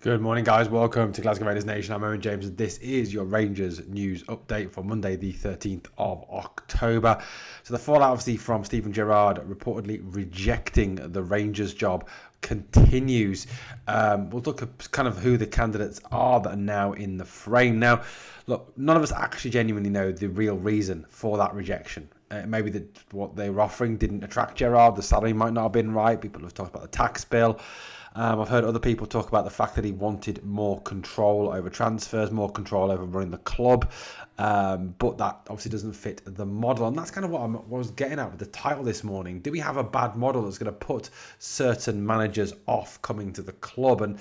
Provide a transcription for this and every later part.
Good morning, guys. Welcome to Glasgow Rangers Nation. I'm Owen James, and this is your Rangers news update for Monday, the 13th of October. So the fallout, obviously, from Steven Gerrard reportedly rejecting the Rangers job continues. We'll look at kind of who the candidates are that are now in the frame. Now, look, none of us actually genuinely know the real reason for that rejection. Maybe that what they were offering didn't attract Gerrard. The salary might not have been right. People have talked about the tax bill. I've heard other people talk about the fact that he wanted more control over transfers, more control over running the club, but that obviously doesn't fit the model. And that's kind of what I was getting at with the title this morning. Do we have a bad model that's going to put certain managers off coming to the club? And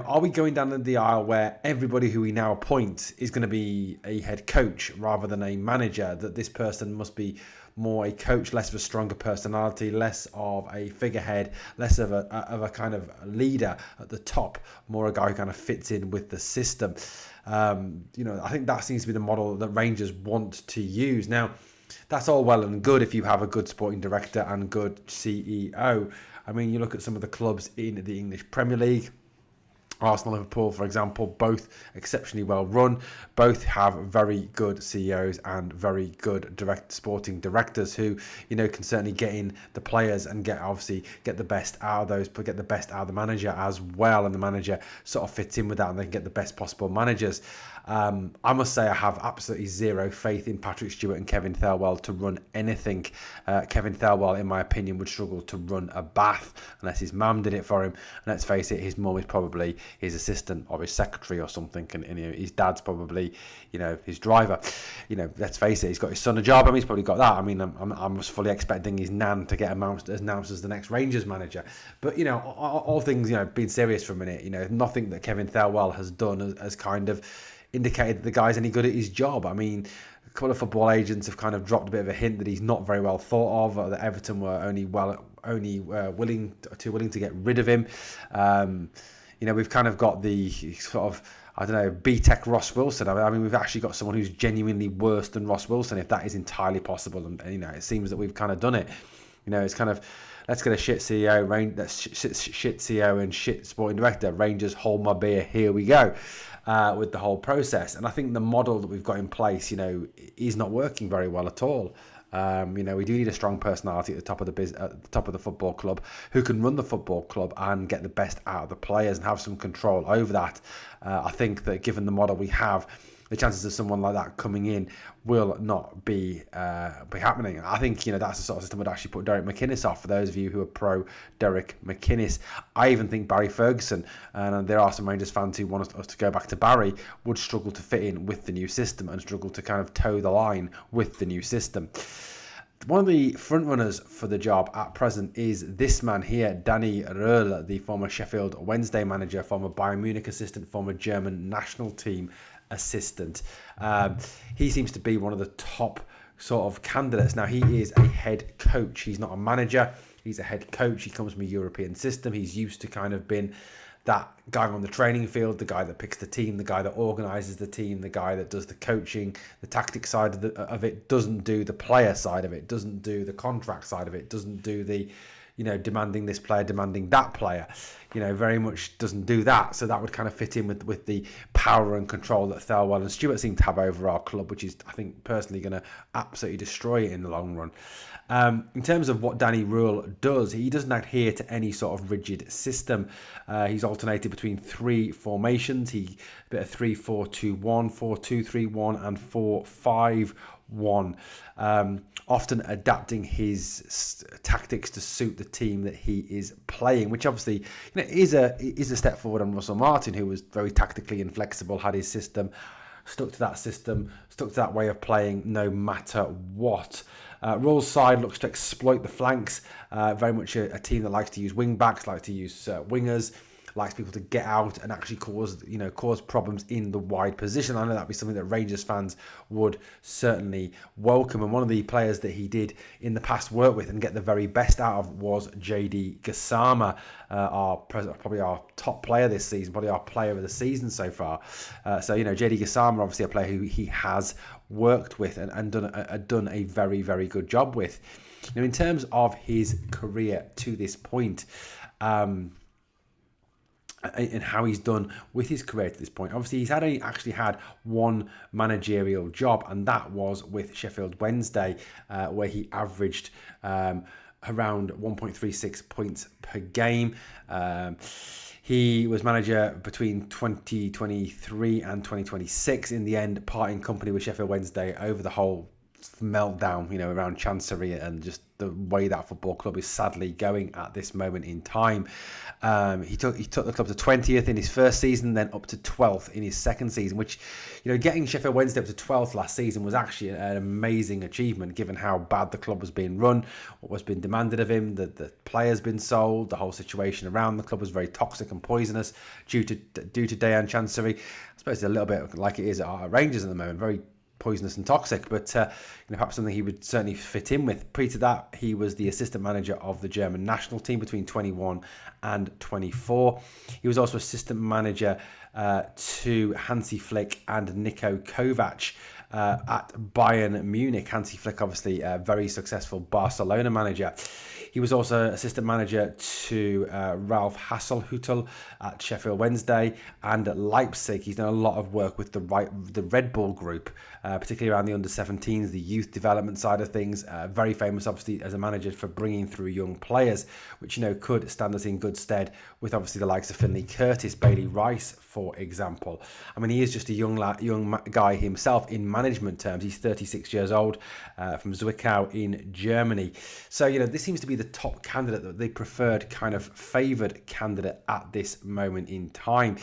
are we going down the aisle where everybody who we now appoint is going to be a head coach rather than a manager? That this person must be more a coach, less of a stronger personality, less of a figurehead, less of a kind of leader at the top, more a guy who kind of fits in with the system. I think that seems to be the model that Rangers want to use. Now, that's all well and good if you have a good sporting director and good CEO. I mean, you look at some of the clubs in the English Premier League. Arsenal, Liverpool, for example, both exceptionally well run, both have very good CEOs and very good sporting directors who, can certainly get in the players and get the best out of those, but get the best out of the manager as well. And the manager sort of fits in with that and they can get the best possible managers. I must say I have absolutely zero faith in Patrick Stewart and Kevin Thelwell to run anything. Kevin Thelwell, in my opinion, would struggle to run a bath unless his mum did it for him. And let's face it, his mum is probably his assistant or his secretary or something, and his dad's probably his driver. Let's face it, he's got his son a job. I mean, he's probably got that. I mean, I'm fully expecting his nan to get announced as the next Rangers manager. But all things being serious for a minute, nothing that Kevin Thelwell has done has kind of indicated that the guy's any good at his job. I mean, a couple of football agents have kind of dropped a bit of a hint that he's not very well thought of, or that Everton were only willing to get rid of him. We've kind of got the sort of, B-Tech Ross Wilson. I mean, we've actually got someone who's genuinely worse than Ross Wilson, if that is entirely possible. And it seems that we've kind of done it. It's kind of, let's get a shit CEO, shit CEO and shit sporting director. Rangers, hold my beer, here we go. With the whole process. And I think the model that we've got in place, is not working very well at all. We do need a strong personality at the top of the top of the football club who can run the football club and get the best out of the players and have some control over that. I think that given the model we have, the chances of someone like that coming in will not be happening. I think that's the sort of system that would actually put Derek McInnes off. For those of you who are pro Derek McInnes, I even think Barry Ferguson, and there are some Rangers fans who want us to go back to Barry, would struggle to fit in with the new system and struggle to kind of toe the line with the new system. One of the frontrunners for the job at present is this man here, Danny Röhl, the former Sheffield Wednesday manager, former Bayern Munich assistant, former German national team assistant. He seems to be one of the top sort of candidates. Now, he is a head coach. He's not a manager. He's a head coach. He comes from a European system. He's used to kind of been that guy on the training field, the guy that picks the team, the guy that organises the team, the guy that does the coaching, the tactic side of it, doesn't do the player side of it, doesn't do the contract side of it, doesn't do the demanding this player, demanding that player, very much doesn't do that. So that would kind of fit in with the power and control that Thelwell and Stewart seem to have over our club, which is, I think, personally going to absolutely destroy it in the long run. In terms of what Danny Röhl does, he doesn't adhere to any sort of rigid system. He's alternated between three formations. A bit of 3-4-2-1, 4-2-3-1, and 4-5-1. Often adapting his tactics to suit the team that he is playing, which obviously is a step forward on Russell Martin, who was very tactically inflexible, had his system, stuck to that way of playing no matter what. Röhl's side looks to exploit the flanks, very much a team that likes to use wing backs, likes to use wingers, likes people to get out and actually cause problems in the wide position. I know that'd be something that Rangers fans would certainly welcome. And one of the players that he did in the past work with and get the very best out of was JD Gassama, probably our top player this season, probably our player of the season so far. JD Gassama, obviously a player who he has worked with and done a very, very good job with. In terms of his career to this point, and how he's done with his career to this point. Obviously, he's actually had one managerial job, and that was with Sheffield Wednesday, where he averaged around 1.36 points per game. He was manager between 2023 and 2026. In the end, parting company with Sheffield Wednesday over the whole meltdown, around Chancery and just the way that football club is sadly going at this moment in time. He took the club to 20th in his first season, then up to 12th in his second season, which, getting Sheffield Wednesday up to 12th last season was actually an amazing achievement given how bad the club was being run, what was being demanded of him, the players been sold, the whole situation around the club was very toxic and poisonous due to Dejan Chancery. I suppose it's a little bit like it is at our Rangers at the moment, very poisonous and toxic, but perhaps something he would certainly fit in with. Pre to that, he was the assistant manager of the German national team between 21 and 24. He was also assistant manager to Hansi Flick and Niko Kovac at Bayern Munich. Hansi Flick, obviously a very successful Barcelona manager. He was also assistant manager to Ralph Hasenhüttl at Sheffield Wednesday and at Leipzig. He's done a lot of work with the Red Bull group, particularly around the under-17s, the youth development side of things. Very famous, obviously, as a manager for bringing through young players, which could stand us in good stead with obviously the likes of Finlay Curtis, Bailey Rice, for example. I mean, he is just a young guy himself in management terms. He's 36 years old, from Zwickau in Germany. So, this seems to be the top candidate, the preferred kind of favoured candidate at this moment in time.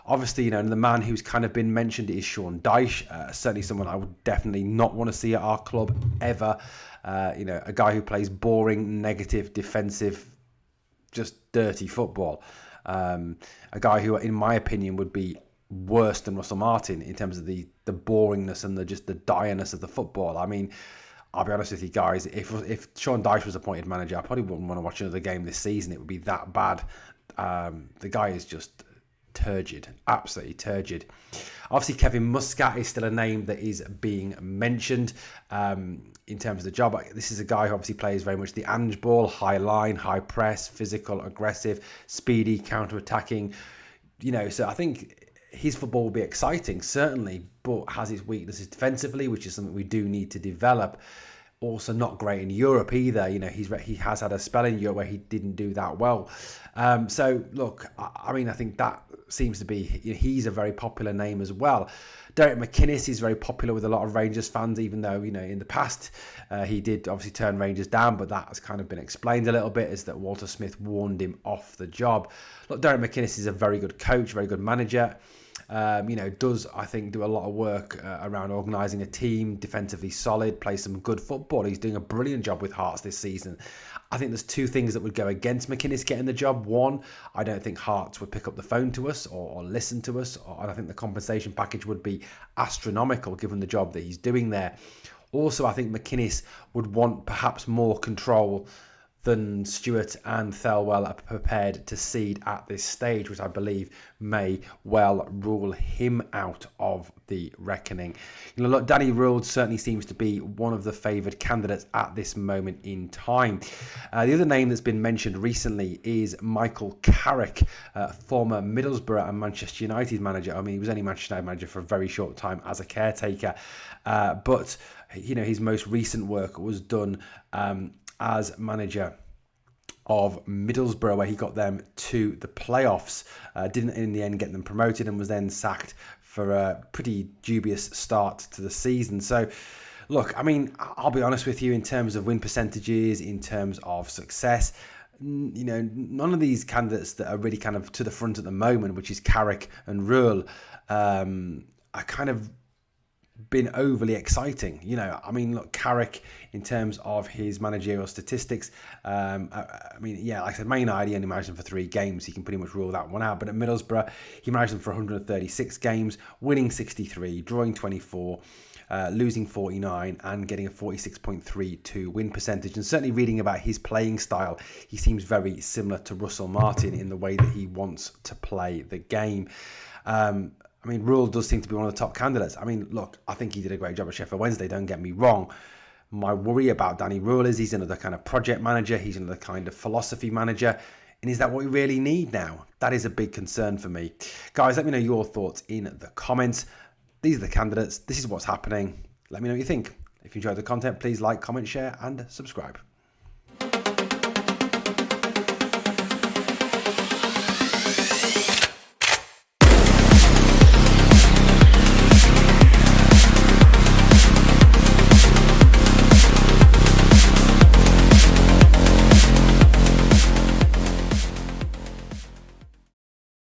Obviously, the man who's kind of been mentioned is Sean Dyche. Certainly someone I would definitely not want to see at our club ever. A guy who plays boring, negative, defensive, just dirty football. A guy who, in my opinion, would be worse than Russell Martin in terms of the boringness and the direness of the football. I mean, I'll be honest with you guys, if Sean Dyche was appointed manager, I probably wouldn't want to watch another game this season. It would be that bad. The guy is just turgid, absolutely turgid. Obviously, Kevin Muscat is still a name that is being mentioned in terms of the job. This is a guy who obviously plays very much the Ange ball, high line, high press, physical, aggressive, speedy, counter-attacking. So I think his football will be exciting, certainly, but has its weaknesses defensively, which is something we do need to develop. Also not great in Europe either. He has had a spell in Europe where he didn't do that well. So look, I think that seems to be, he's a very popular name as well. Derek McInnes is very popular with a lot of Rangers fans, even though, in the past he did obviously turn Rangers down, but that has kind of been explained a little bit, is that Walter Smith warned him off the job. Look, Derek McInnes is a very good coach, very good manager. Does, I think, do a lot of work around organising a team, defensively solid, plays some good football. He's doing a brilliant job with Hearts this season. I think there's two things that would go against McInnes getting the job. One, I don't think Hearts would pick up the phone to us or listen to us. And I think the compensation package would be astronomical given the job that he's doing there. Also, I think McInnes would want perhaps more control than Stewart and Thelwell are prepared to cede at this stage, which I believe may well rule him out of the reckoning. Look, Danny Rule certainly seems to be one of the favoured candidates at this moment in time. The other name that's been mentioned recently is Michael Carrick, former Middlesbrough and Manchester United manager. I mean, he was only Manchester United manager for a very short time as a caretaker, but his most recent work was done as manager of Middlesbrough, where he got them to the playoffs. Didn't in the end get them promoted, and was then sacked for a pretty dubious start to the season. So look, I mean, I'll be honest with you, in terms of win percentages, in terms of success, none of these candidates that are really kind of to the front at the moment, which is Carrick and Rule, are kind of been overly exciting. Look, Carrick, in terms of his managerial statistics, like I said, Man United, he only managed them for 3 games. He can pretty much rule that one out. But at Middlesbrough, he managed them for 136 games, winning 63, drawing 24, losing 49, and getting a 46.32 win percentage. And certainly reading about his playing style, he seems very similar to Russell Martin in the way that he wants to play the game. Rule does seem to be one of the top candidates. Look, I think he did a great job at Sheffield Wednesday, don't get me wrong. My worry about Danny Rule is he's another kind of project manager. He's another kind of philosophy manager. And is that what we really need now? That is a big concern for me. Guys, let me know your thoughts in the comments. These are the candidates. This is what's happening. Let me know what you think. If you enjoyed the content, please like, comment, share, and subscribe.